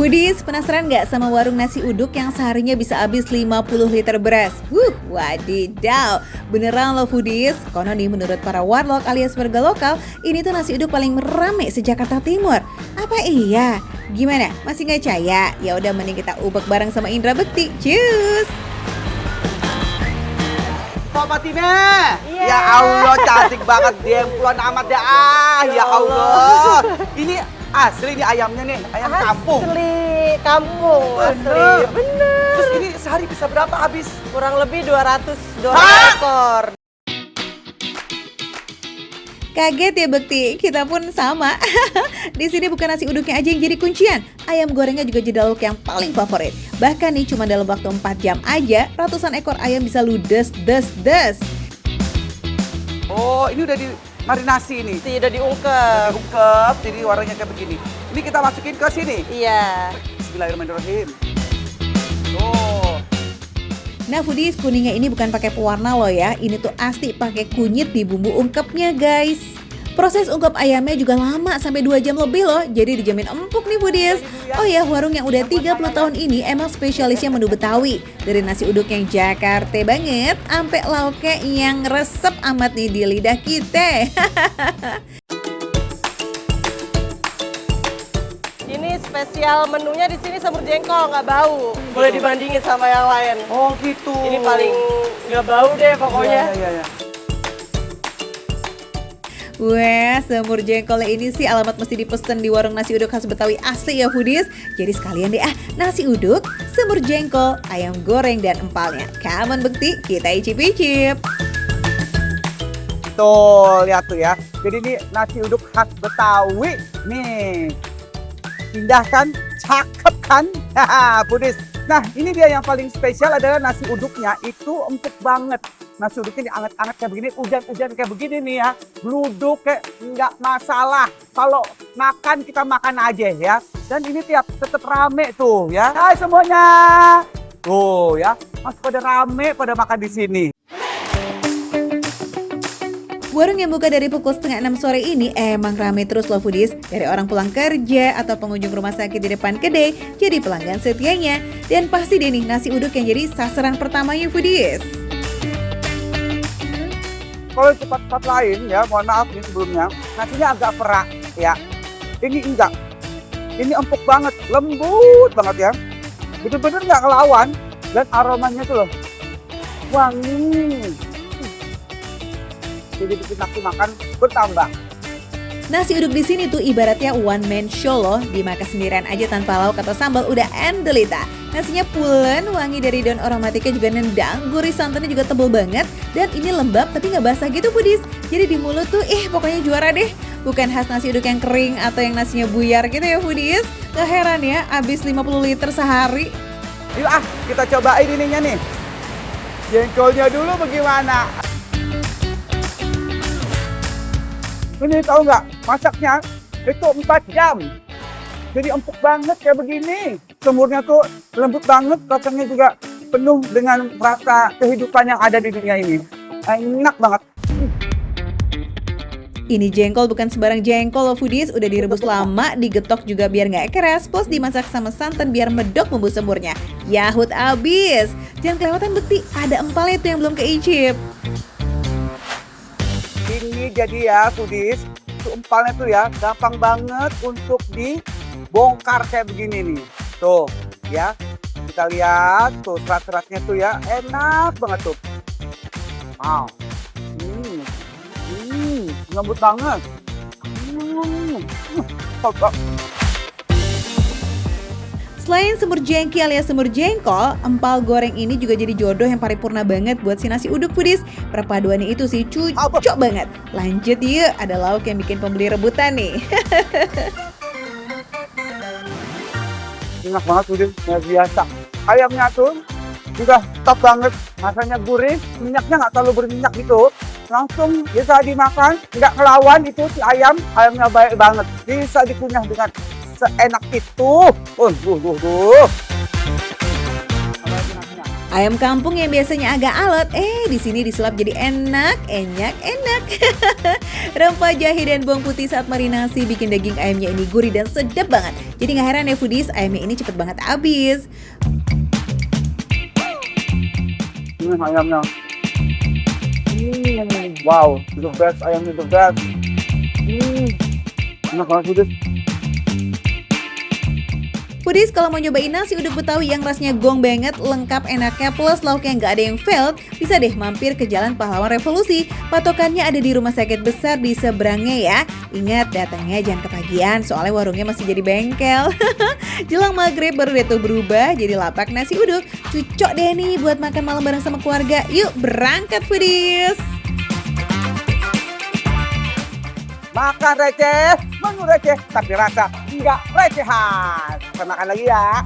Foodies, penasaran nggak sama warung nasi uduk yang seharinya bisa habis 50 liter beras? Wadidaw, beneran loh Foodies. Konon nih menurut para warlock alias warga lokal, ini tuh nasi uduk paling rame se-Jakarta Timur. Apa iya? Gimana? Masih nggak percaya? Ya udah mending kita ubek bareng sama Indra Bekti. Cus! Pak Fatimah, ya Allah cantik banget dempluan amat ya ya Allah. Ini asli nih ayamnya nih, ayam kampung. Asli kampung, asli. Bener. Terus ini sehari bisa berapa habis? Kurang lebih 200 ekor. Kaget ya Bekti, kita pun sama. Di sini bukan nasi uduknya aja yang jadi kuncian, ayam gorengnya juga jadi lauk yang paling favorit. Bahkan nih cuma dalam waktu 4 jam aja, ratusan ekor ayam bisa ludes des. Oh, ini udah dimarinasi ini. Udah diungkep. Diungkep, jadi warnanya kayak begini. Ini kita masukin ke sini. Iya. Bismillahirrahmanirrahim. Tuh. Nah Foodies, kuningnya ini bukan pakai pewarna loh ya, ini tuh asli pakai kunyit di bumbu ungkepnya guys. Proses ungkep ayamnya juga lama sampai 2 jam lebih loh, jadi dijamin empuk nih Foodies. Oh ya, warung yang udah 30 tahun ini emang spesialisnya menu Betawi. Dari nasi uduk yang Jakarta banget, sampai lauknya yang resep amat nih di lidah kita. Ini spesial menunya di sini semur jengkol, nggak bau. Boleh dibandingin sama yang lain. Oh gitu. Ini paling nggak bau deh pokoknya. Iya. Wah, semur jengkol ini sih alamat mesti dipesen di warung nasi uduk khas Betawi asli ya Foodies. Jadi sekalian deh nasi uduk, semur jengkol, ayam goreng dan empalnya. Come on Bekti, kita icip-icip. Tuh, lihat tuh ya. Jadi ini nasi uduk khas Betawi. Nih. Indah kan? Cakep kan? Haha, Foodies. Nah, ini dia yang paling spesial adalah nasi uduknya itu empuk banget. Nasi uduknya dianget-anget kayak begini, hujan-hujan kayak begini nih ya. Bluduk kayak nggak masalah. Kalau makan kita makan aja ya. Dan ini tetap rame tuh ya. Hai semuanya. Tuh ya, masih pada rame pada makan di sini. Warung yang buka dari pukul setengah 6 sore ini emang rame terus loh Foodies. Dari orang pulang kerja atau pengunjung rumah sakit di depan kedai jadi pelanggan setianya. Dan pasti deh nih nasi uduk yang jadi sasaran pertamanya Foodies. Kalau di tempat lain ya, mohon maaf nih sebelumnya, nasinya agak perak ya. Ini enggak. Ini empuk banget, lembut banget ya. Bener-bener nggak ngelawan dan aromanya tuh loh wangi. Jadi bikin nafsu makan bertambah. Nasi uduk di sini tuh ibaratnya one man show loh, dimakan sendirian aja tanpa lauk atau sambal udah endelita. Nasinya pulen, wangi dari daun aromatiknya juga nendang, gurih santannya juga tebel banget, dan ini lembab tapi nggak basah gitu Foodies. Jadi di mulut tuh pokoknya juara deh. Bukan khas nasi uduk yang kering atau yang nasinya buyar gitu ya Foodies. Gak heran ya, habis 50 liter sehari. Yuk kita cobain ininya nih. Jengkolnya dulu bagaimana? Ini tahu nggak, masaknya itu 4 jam. Jadi empuk banget kayak begini. Semurnya tuh lembut banget, kacangnya juga penuh dengan rasa kehidupan yang ada di dunia ini. Enak banget. Ini jengkol bukan sembarang jengkol loh Foodies, udah direbus lama, digetok juga biar nggak keras, plus dimasak sama santan biar medok bumbu semurnya. Yahut abis. Jangan kelewatan Bekti, ada empalnya tuh yang belum keicip. Ini jadi ya Foodies, itu empalnya tuh ya gampang banget untuk dibongkar kayak begini nih. Tuh ya, kita lihat tuh serat-seratnya tuh ya, enak banget tuh. Wow, lembut banget. Selain semur jengki alias semur jengkol, empal goreng ini juga jadi jodoh yang paripurna banget buat si nasi uduk Foodies. Perpaduannya itu sih cocok banget. Lanjut yuk, ada lauk yang bikin pembeli rebutan nih. Enak banget Foodies, luar biasa. Ayamnya tuh juga top banget, rasanya gurih, minyaknya nggak terlalu berminyak gitu. Langsung bisa dimakan, nggak ngelawan itu si ayamnya baik banget. Bisa dikunyah dengan seenak itu. Ayam kampung yang biasanya agak alot, di sini disulap jadi enak. Rempah jahe dan bawang putih saat marinasi bikin daging ayamnya ini gurih dan sedap banget. Jadi nggak heran ya foodies, ayamnya ini cepet banget habis. Ini ayamnya. Wow, the best ayamnya the best. Enak banget foodies. Foodies kalau mau nyobain nasi uduk Betawi yang rasanya gong banget, lengkap enaknya plus lauknya nggak ada yang failed, bisa deh mampir ke Jalan Pahlawan Revolusi. Patokannya ada di rumah sakit besar di seberangnya ya. Ingat datangnya jangan kepagian soalnya warungnya masih jadi bengkel. Jelang maghrib baru deh tuh berubah jadi lapak nasi uduk. Cocok deh nih buat makan malam bareng sama keluarga. Yuk berangkat Foodies! Makan receh, menu receh, tapi rasa nggak recehan. Kita makan lagi ya.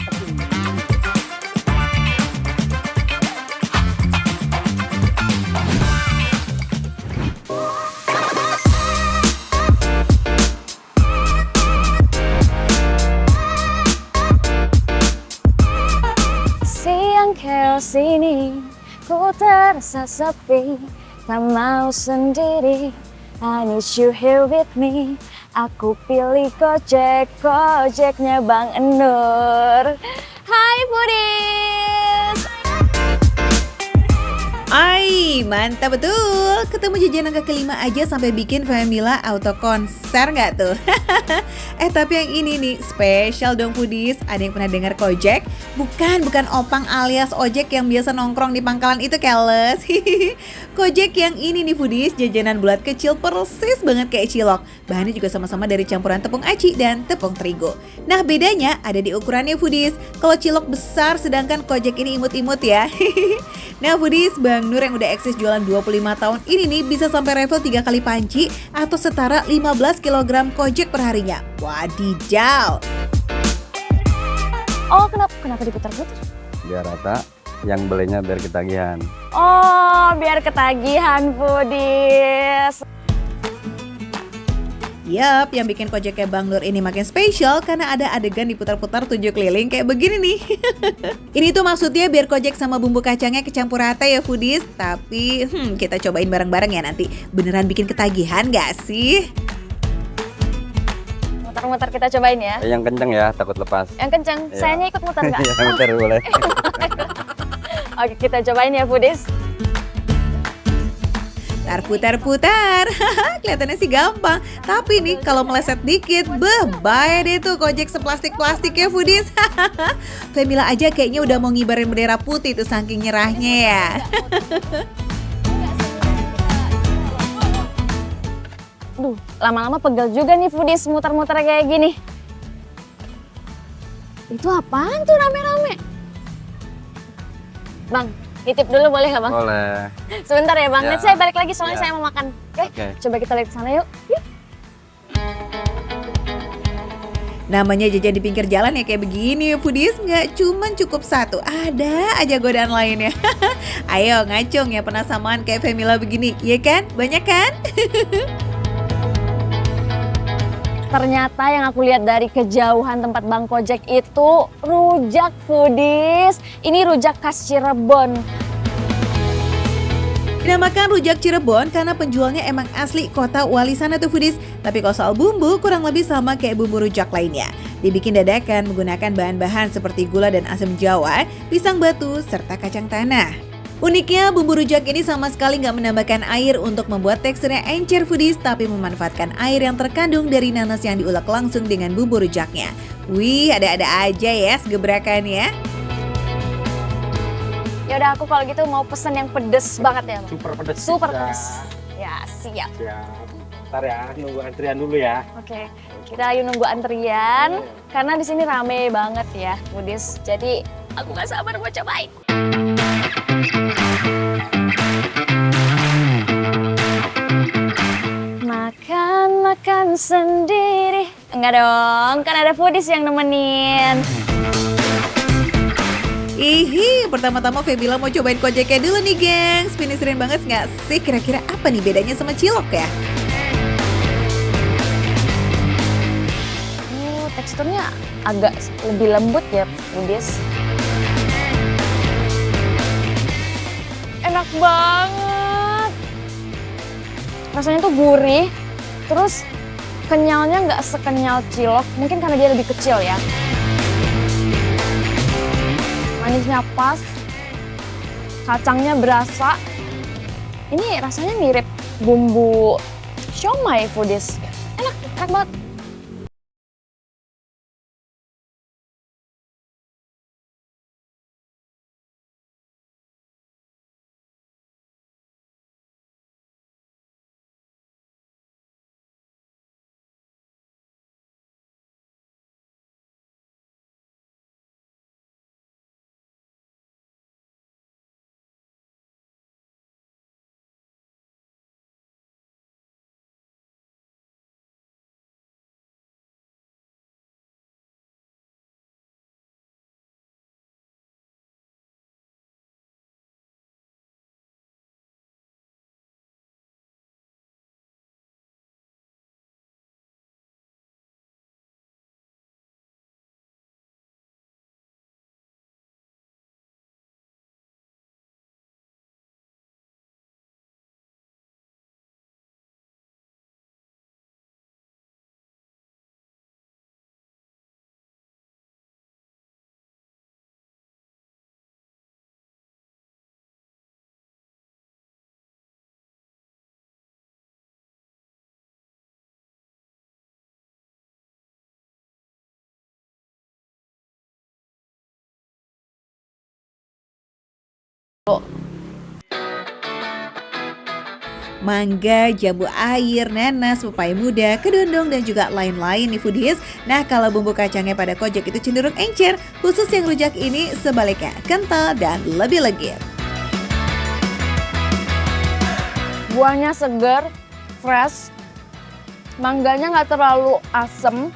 Siang chaos ini, ku terasa sepi, tak mau sendiri. I need you here with me. Aku pilih Gojek, Gojeknya Bang Enur. Hai Foodies! Ai, mantap betul. Ketemu jajanan kaki 5 aja sampai bikin Famila auto konser nggak tuh? Tapi yang ini nih, spesial dong Foodies. Ada yang pernah dengar Gojek? Bukan opang alias ojek yang biasa nongkrong di pangkalan itu keles. Gojek yang ini nih Foodies, jajanan bulat kecil persis banget kayak cilok. Bahannya juga sama-sama dari campuran tepung aci dan tepung terigu. Nah bedanya ada di ukurannya Foodies. Kalau cilok besar sedangkan Gojek ini imut-imut ya. Nah Foodies, Bang Nur yang udah eksis jualan 25 tahun ini nih bisa sampai level 3 kali panci atau setara 15 kg Gojek perharinya. Wadidaw. Oh kenapa diputar-putar? Biar rata, yang belinya biar ketagihan. Oh biar ketagihan Foodies. Yap, yang bikin Gojeknya Bang Nur ini makin spesial karena ada adegan diputar-putar 7 keliling kayak begini nih. Ini tuh maksudnya biar Gojek sama bumbu kacangnya kecampur rata ya Foodies. Tapi kita cobain bareng-bareng ya nanti. Beneran bikin ketagihan gak sih? Muter-muter kita cobain ya. Yang kenceng ya, takut lepas. Yang kenceng, Iya. sayanya ikut muter nggak? Ya, muter boleh. Oke kita cobain ya Foodies. Ntar putar-putar. Kelihatannya sih gampang. Tapi nih kalau meleset dikit, bahaya deh tuh Gojek seplastik-plastik ya Foodies. Famila aja kayaknya udah mau ngibarin bendera putih tuh saking nyerahnya ya. Duh, lama-lama pegel juga nih Foodies muter-muter kayak gini. Itu apaan tuh rame-rame? Bang, titip dulu boleh nggak Bang? Boleh. Sebentar ya Bang, Ya. nanti saya balik lagi soalnya Ya. saya mau makan. Oke, Oke. coba kita lihat ke sana yuk. Namanya jajan di pinggir jalan ya kayak begini ya Foodies. Nggak cuman cukup satu, ada aja godaan lainnya. Ayo ngacung ya pernah samaan kayak Famila begini, iya kan? Banyak kan? Ternyata yang aku lihat dari kejauhan tempat Bang Gojek itu rujak Foodies. Ini rujak khas Cirebon. Dinamakan rujak Cirebon karena penjualnya emang asli kota wali sana tuh Foodies. Tapi kalau soal bumbu kurang lebih sama kayak bumbu rujak lainnya. Dibikin dadakan menggunakan bahan-bahan seperti gula dan asam jawa, pisang batu, serta kacang tanah. Uniknya bumbu rujak ini sama sekali nggak menambahkan air untuk membuat teksturnya encer Foodies, tapi memanfaatkan air yang terkandung dari nanas yang diulek langsung dengan bumbu rujaknya. Wih, ada-ada aja ya segebrakannya. Ya udah aku kalau gitu mau pesen yang pedes banget ya Bang. Super pedas. Super Ya, pedes. Ya siap. siap. Ntar ya, nunggu antrian dulu ya. Oke, kita ayo nunggu antrian karena di sini rame banget ya Foodies. Jadi aku gak sabar mau cobain. Makan sendiri. Enggak dong, kan ada Foodies yang nemenin. Ihi, pertama-tama Febila mau cobain Gojeknya dulu nih gengs. Penasaran banget nggak sih kira-kira apa nih bedanya sama cilok ya? Teksturnya agak lebih lembut ya Foodies. enak banget. Rasanya tuh gurih, terus kenyalnya nggak sekenyal cilok, mungkin karena dia lebih kecil ya. Manisnya pas, kacangnya berasa. Ini rasanya mirip bumbu siomay foodies. Enak banget. Mangga, jambu air, nanas, pepaya muda, kedondong, dan juga lain-lain nih foodies. Nah, kalau bumbu kacangnya pada kojek itu cenderung encer, khusus yang rujak ini sebaliknya kental dan lebih legit. Buahnya segar, fresh, mangganya nggak terlalu asem,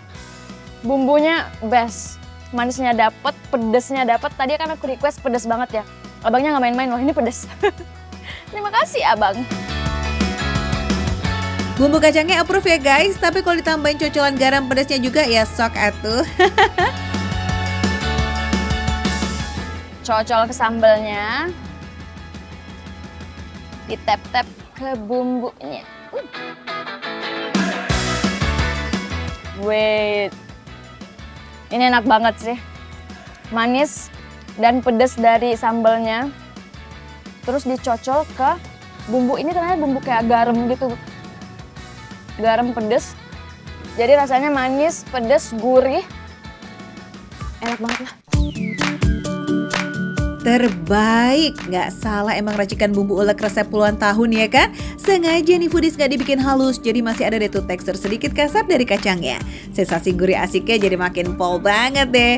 bumbunya best, manisnya dapet, pedesnya dapet. Tadi kan aku request pedes banget ya. Abangnya nggak main-main loh, ini pedes. Terima kasih abang. Bumbu kacangnya approve ya guys, tapi kalau ditambahin cocolan garam pedasnya juga ya sok atuh. Cocol ke sambalnya, ditap-tap ke bumbunya. Wait, ini enak banget sih, manis dan pedas dari sambalnya, terus dicocol ke bumbu. Ini ternyata bumbu kayak garam gitu, garam pedas, jadi rasanya manis, pedas, gurih, enak banget lah. Terbaik, nggak salah emang racikan bumbu ulek resep puluhan tahun ya kan? Sengaja nih foodies nggak dibikin halus, jadi masih ada deh tuh tekstur sedikit kasar dari kacangnya. Sensasi gurih asiknya jadi makin pol banget deh.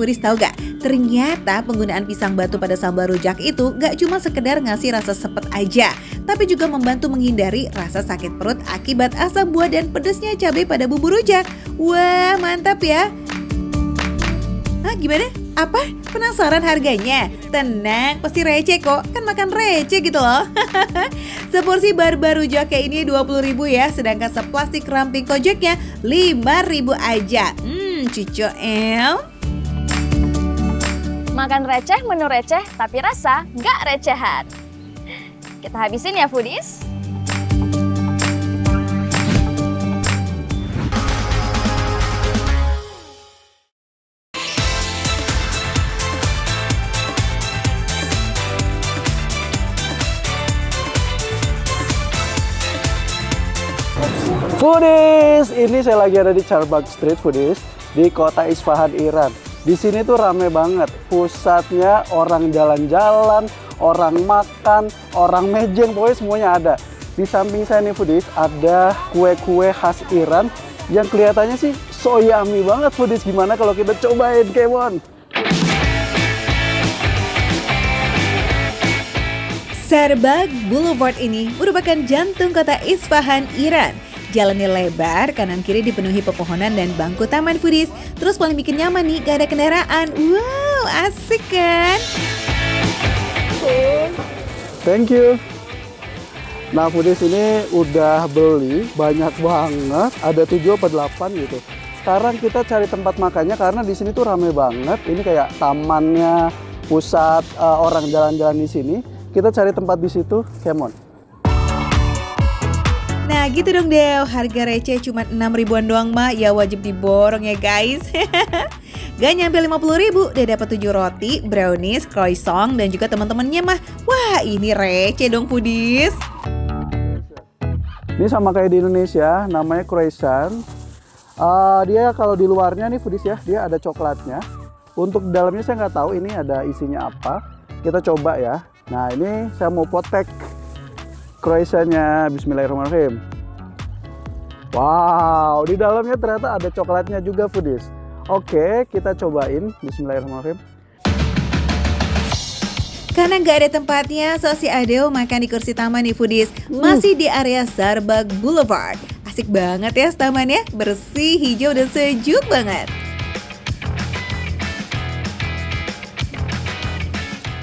Foodies tahu gak? Ternyata penggunaan pisang batu pada sambal rujak itu nggak cuma sekedar ngasih rasa sepet aja, tapi juga membantu menghindari rasa sakit perut akibat asam buah dan pedesnya cabai pada bumbu rujak. Wah, mantap ya. Hah, gimana? Apa? Penasaran harganya? Tenang, pasti receh kok. Kan makan receh gitu loh. Seporsi barbar rujak kayak ini 20.000 ya, sedangkan seplastik ramping kojeknya 5.000 aja. Cucu Makan receh, menu receh, tapi rasa nggak recehan. Kita habisin ya foodies. Foodies, ini saya lagi ada di Charbagh Street Foodies di kota Isfahan, Iran. Di sini tuh rame banget, pusatnya orang jalan-jalan, orang makan, orang mejeng, pokoknya semuanya ada. Di samping saya nih Foodies, ada kue-kue khas Iran yang kelihatannya sih so yummy banget Foodies. Gimana kalau kita cobain, come on? Charbagh Boulevard ini merupakan jantung kota Isfahan, Iran. Jalannya lebar, kanan kiri dipenuhi pepohonan dan bangku taman foodies. Terus paling bikin nyaman nih, gak ada kendaraan. Wow, asik kan? Thank you. Nah Foodies ini udah beli banyak banget, ada 7 atau 8 gitu. Sekarang kita cari tempat makannya karena di sini tuh rame banget. Ini kayak tamannya, pusat orang jalan-jalan di sini. kita cari tempat di situ, come on. Nah gitu dong Dew, harga receh cuma 6 ribuan doang mah, ya wajib diborong ya guys. Gak nyampe 50 ribu, udah dapat 7 roti, brownies, croissant, dan juga teman-temannya mah. Wah ini receh dong foodies. Ini sama kayak di Indonesia, namanya croissant. Dia kalau di luarnya nih foodies ya, dia ada coklatnya. Untuk dalamnya saya nggak tahu ini ada isinya apa. Kita coba ya. Nah ini saya mau potek croissantnya, bismillahirrahmanirrahim. Wow, di dalamnya ternyata ada coklatnya juga foodies. Oke, kita cobain, bismillahirrahmanirrahim. Karena nggak ada tempatnya, so si Adeo makan di kursi taman nih foodies. Masih di area Starbucks Boulevard. Asik banget ya tamannya, bersih, hijau, dan sejuk banget.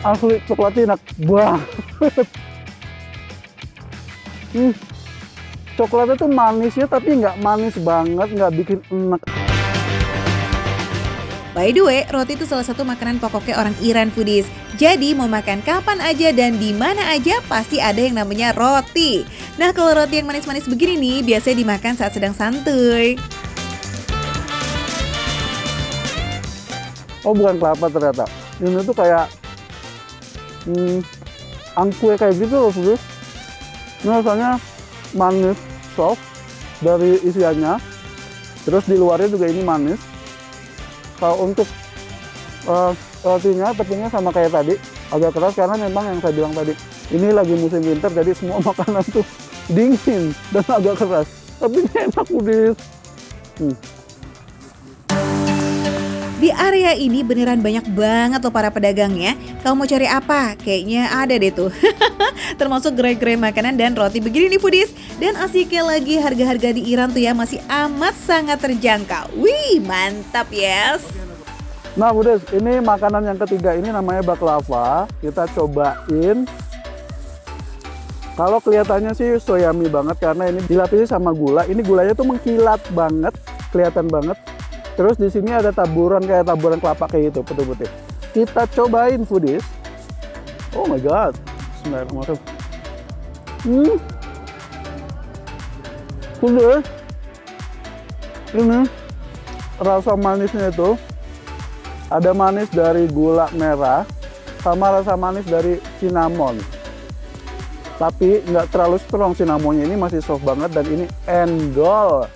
Asli coklatnya enak banget. Coklatnya tuh manisnya tapi nggak manis banget, nggak bikin enak. By the way, roti itu salah satu makanan pokoknya orang Iran foodies. Jadi mau makan kapan aja dan di mana aja pasti ada yang namanya roti. Nah kalau roti yang manis-manis begini nih biasanya dimakan saat sedang santuy. Oh bukan kelapa ternyata. Ini tuh kayak angkue kayak gitu loh foodies. Ini rasanya manis, soft dari isiannya. Terus di luarnya juga ini manis. Kalau untuk rotinya, tepungnya sama kayak tadi, agak keras karena memang yang saya bilang tadi, ini lagi musim winter jadi semua makanan tuh dingin dan agak keras. Tapi ini enak foodies. Di area ini beneran banyak banget loh para pedagangnya. Kamu mau cari apa? Kayaknya ada deh tuh. Termasuk gerai-gerai makanan dan roti begini nih foodies. Dan asiknya lagi harga-harga di Iran tuh ya masih amat sangat terjangkau. Wih mantap yes. Nah foodies, ini makanan yang ketiga ini namanya baklava. Kita cobain. Kalau kelihatannya sih so yummy banget karena ini dilapisi sama gula. Ini gulanya tuh mengkilat banget, kelihatan banget. Terus di sini ada taburan kayak taburan kelapa kayak gitu, putih-putih. Kita cobain foodies. Oh my god. Bismillahirrahmanirrahim. Foodies. Ini rasa manisnya itu ada manis dari gula merah sama rasa manis dari cinnamon. Tapi nggak terlalu strong cinnamonnya, ini masih soft banget dan ini endol.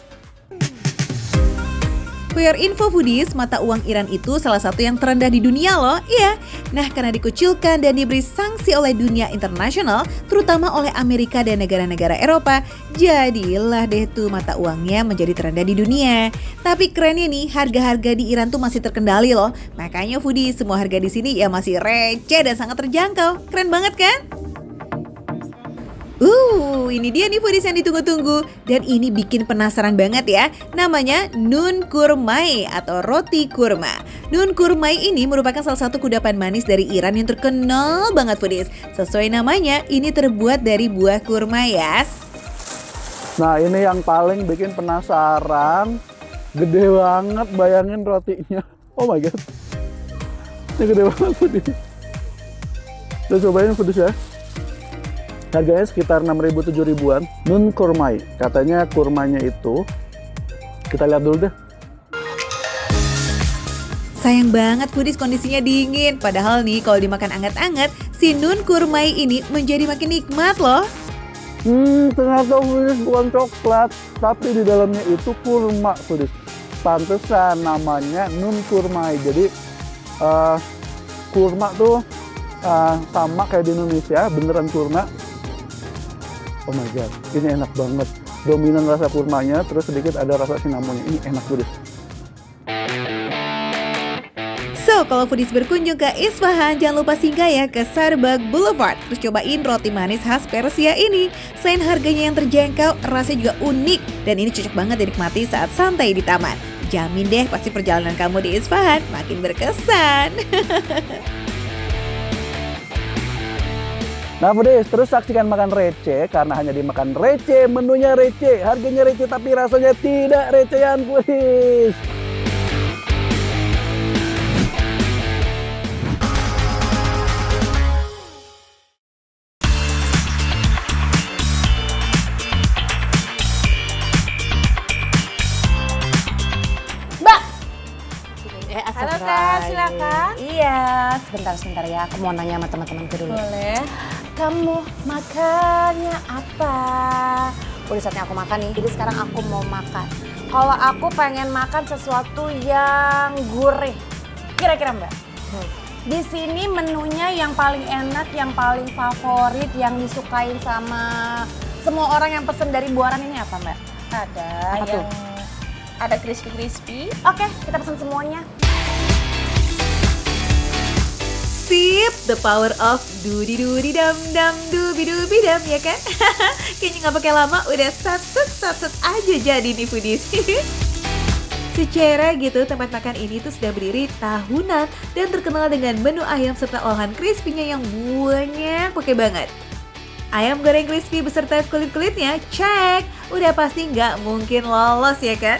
For your info foodies, mata uang Iran itu salah satu yang terendah di dunia loh, iya. Nah karena dikucilkan dan diberi sanksi oleh dunia internasional, terutama oleh Amerika dan negara-negara Eropa, jadilah deh tuh mata uangnya menjadi terendah di dunia. Tapi kerennya nih, harga-harga di Iran tuh masih terkendali loh. Makanya foodies, semua harga di sini ya masih receh dan sangat terjangkau. Keren banget kan? Ini dia nih foodies yang ditunggu-tunggu. Dan ini bikin penasaran banget ya. Namanya Nun Kurmai atau roti kurma. Nun Kurmai ini merupakan salah satu kudapan manis dari Iran yang terkenal banget foodies. Sesuai namanya, ini terbuat dari buah kurma ya. Nah ini yang paling bikin penasaran. Gede banget, bayangin rotinya. Oh my god. Ini gede banget foodies. Kita cobain foodies ya. Harganya sekitar 6.000-7 ribuan. Nun Kurmai, katanya kurmanya itu, kita lihat dulu deh. Sayang banget foodies kondisinya dingin. Padahal nih kalau dimakan anget-anget, si Nun Kurmai ini menjadi makin nikmat loh. Ternyata foodies bukan coklat, tapi di dalamnya itu kurma foodies. Pantesan namanya Nun Kurmai. Jadi kurma tuh sama kayak di Indonesia, beneran kurma. Oh my god, ini enak banget. Dominan rasa kurmanya, terus sedikit ada rasa cinnamonnya. Ini enak banget. So, kalau foodies berkunjung ke Isfahan, jangan lupa singgah ya ke Starbucks Boulevard. Terus cobain roti manis khas Persia ini. Selain harganya yang terjangkau, rasanya juga unik. Dan ini cocok banget dinikmati saat santai di taman. Jamin deh pasti perjalanan kamu di Isfahan makin berkesan. Nah foodies, terus saksikan makan receh karena hanya dimakan receh, menunya receh, harganya receh tapi rasanya tidak recehan foodies. Sebentar ya, aku mau nanya sama teman-temanku dulu. Boleh. Kamu makannya apa? Udah saatnya aku makan nih, jadi sekarang aku mau makan. Kalau aku pengen makan sesuatu yang gurih. Kira-kira Mbak? Di sini menunya yang paling enak, yang paling favorit, yang disukain sama semua orang yang pesen dari Buaran ini apa Mbak? Ada Apa yang tuh? ada crispy. Oke, kita pesen semuanya. Sip, the power of dudi dam dam dubi dam ya kan? Kayaknya nggak pakai lama udah satset aja jadi nih foodies. Secara gitu tempat makan ini tuh sudah berdiri tahunan dan terkenal dengan menu ayam serta olahan crispy-nya yang banyak pakai banget. Ayam goreng crispy beserta kulit-kulitnya cek, udah pasti nggak mungkin lolos ya kan?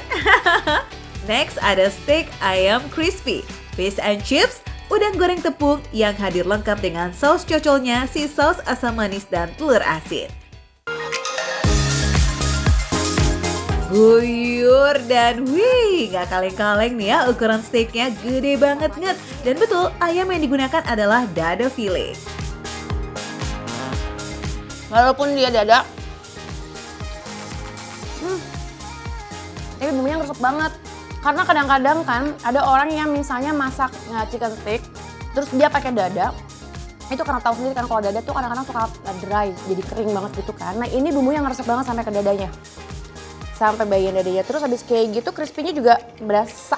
Next ada steak ayam crispy, fish and chips, udang goreng tepung yang hadir lengkap dengan saus cocolnya, si saus asam manis dan telur asin. Guyur dan wih, gak kaleng-kaleng nih ya, ukuran steaknya gede banget nget. Dan betul, ayam yang digunakan adalah dada filet. Walaupun dia dada, tapi bumbunya ngeresep banget. Karena kadang-kadang kan ada orang yang misalnya masak chicken steak, terus dia pakai dada. Itu karena tahu sendiri kan kalau dada tuh kadang-kadang suka dry, jadi kering banget gitu kan. Nah ini bumbunya ngeresep banget sampai ke dadanya. Sampai bagian dadanya. Terus habis kayak gitu crispy-nya juga berasa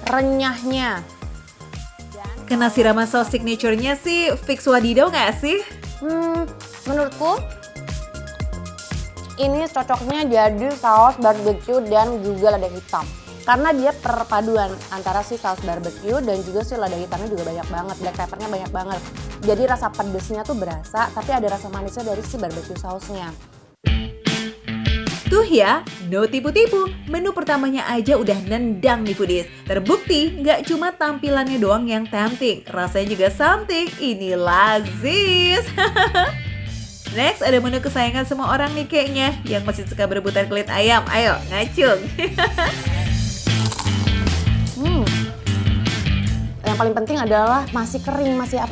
renyahnya. Kena siraman saus signature-nya sih fix wadidaw gak sih? Menurutku ini cocoknya jadi saus barbecue dan juga lada hitam. Karena dia perpaduan antara si saus barbecue dan juga si lada hitamnya juga banyak banget. Black peppernya banyak banget. Jadi rasa pedesnya tuh berasa, tapi ada rasa manisnya dari si barbecue sausnya. Tuh ya, no tipu-tipu, menu pertamanya aja udah nendang nih foodies. Terbukti nggak cuma tampilannya doang yang tempting, rasanya juga something, ini lazis. Next ada menu kesayangan semua orang nih kayaknya, yang masih suka berebutan kulit ayam, ayo ngacung. Yang paling penting adalah masih kering, masih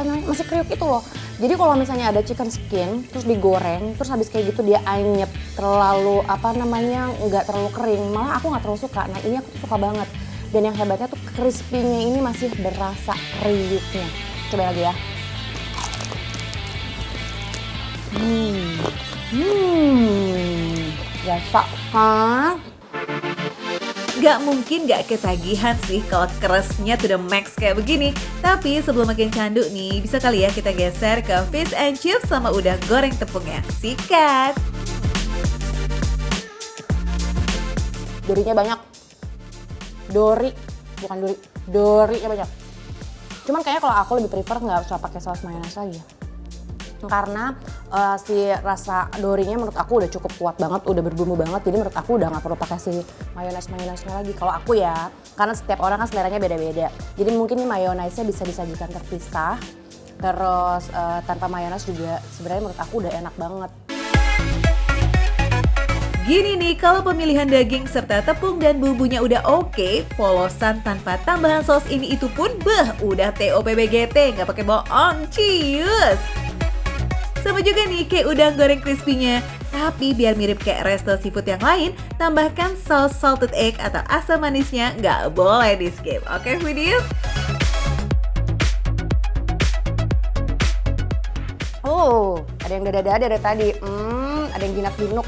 kriuk itu loh. Jadi kalau misalnya ada chicken skin, terus digoreng, terus habis kayak gitu dia anyep, terlalu nggak terlalu kering, malah aku nggak terlalu suka. Nah ini aku tuh suka banget. Dan yang hebatnya tuh crispy-nya ini masih berasa kriuknya. Coba lagi ya. Berasa kan? Gak mungkin gak ketagihan sih kalau kerasnya tuh udah max kayak begini. Tapi sebelum makin candu nih, bisa kali ya kita geser ke fish and chips sama udang goreng tepungnya. Sikat! Dorinya banyak. Dorinya banyak. Cuman kayaknya kalau aku lebih prefer nggak usah pakai saus mayones lagi. Karena si rasa dorinya menurut aku udah cukup kuat banget, udah berbumbu banget. Jadi menurut aku udah nggak perlu pakai si mayonesnya lagi. Kalau aku ya, karena setiap orang kan seleranya beda-beda. Jadi mungkin mayonesnya bisa disajikan terpisah. Terus tanpa mayones juga sebenarnya menurut aku udah enak banget. Gini nih, kalau pemilihan daging serta tepung dan bumbunya udah oke, polosan tanpa tambahan saus ini itu pun udah TOPBGT, nggak pakai bohong, cius! Sama juga nih kayak udang goreng crispy-nya. Tapi biar mirip kayak resto seafood yang lain, tambahkan saus salted egg atau asam manisnya nggak boleh di skip. Oke foodies? Oh, ada yang dada-dada dari tadi. Ada yang ginak-ginuk.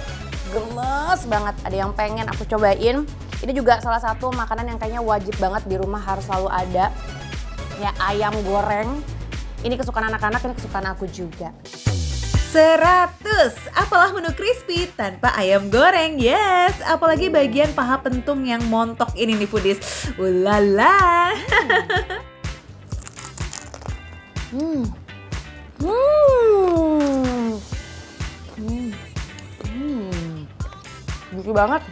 Gemes banget. Ada yang pengen aku cobain. Ini juga salah satu makanan yang kayaknya wajib banget di rumah harus selalu ada. Ya ayam goreng. Ini kesukaan anak-anak, ini kesukaan aku juga. 100, apalah menu crispy tanpa ayam goreng, yes. Apalagi bagian paha pentung yang montok ini nih foodies. Ulala. Lucu banget.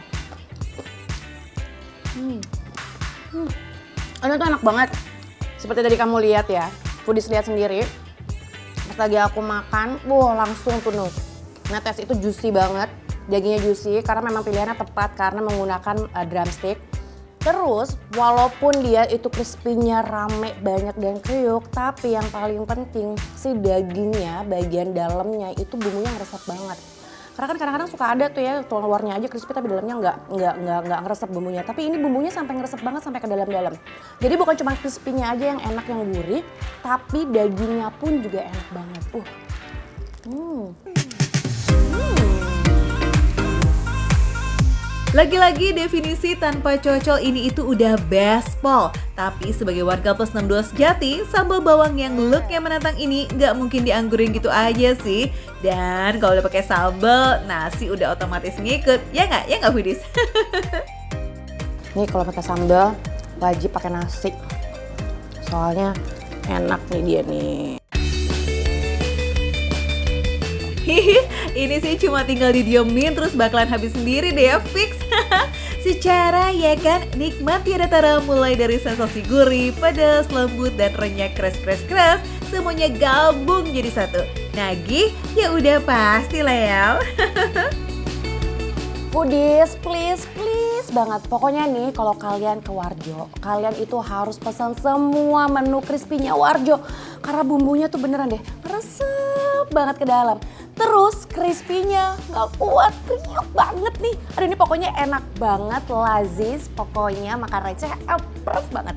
Ini tuh enak banget. Seperti tadi kamu lihat ya, foodies lihat sendiri. Pas lagi aku makan, langsung penuh. Nah tes itu juicy banget, dagingnya juicy karena memang pilihannya tepat karena menggunakan drumstick. Terus walaupun dia itu crispy-nya rame banyak dan kriuk, tapi yang paling penting si dagingnya bagian dalamnya itu bumbunya ngeresep banget. Karena kan kadang-kadang suka ada tuh ya tulang luarnya aja crispy tapi dalamnya nggak ngeresep bumbunya. Tapi ini bumbunya sampai ngeresep banget sampai ke dalam-dalam. Jadi bukan cuma crispy-nya aja yang enak yang gurih, tapi dagingnya pun juga enak banget. Lagi-lagi definisi tanpa cocol ini itu udah bespol. Tapi sebagai warga plus 62 sejati, sambal bawang yang looknya menantang ini nggak mungkin dianggurin gitu aja sih. Dan kalau udah pakai sambal, nasi udah otomatis ngikut. Ya nggak Foodies? Nih kalau pakai sambal wajib pakai nasi. Soalnya enak nih dia nih. Ini sih cuma tinggal didiemin terus bakalan habis sendiri deh ya, fix. Secara ya kan, nikmat tiada tara mulai dari sensasi gurih, pedas, lembut, dan renyah kres, semuanya gabung jadi satu. Nagih? Ya udah pasti lah ya. Foodies, please banget. Pokoknya nih kalau kalian ke Warjo, kalian itu harus pesan semua menu crispy-nya Warjo. Karena bumbunya tuh beneran deh, resep banget ke dalam. Terus crispy-nya nggak kuat, kriuk banget nih. Aduh ini pokoknya enak banget, lazis. Pokoknya makan receh, approve banget.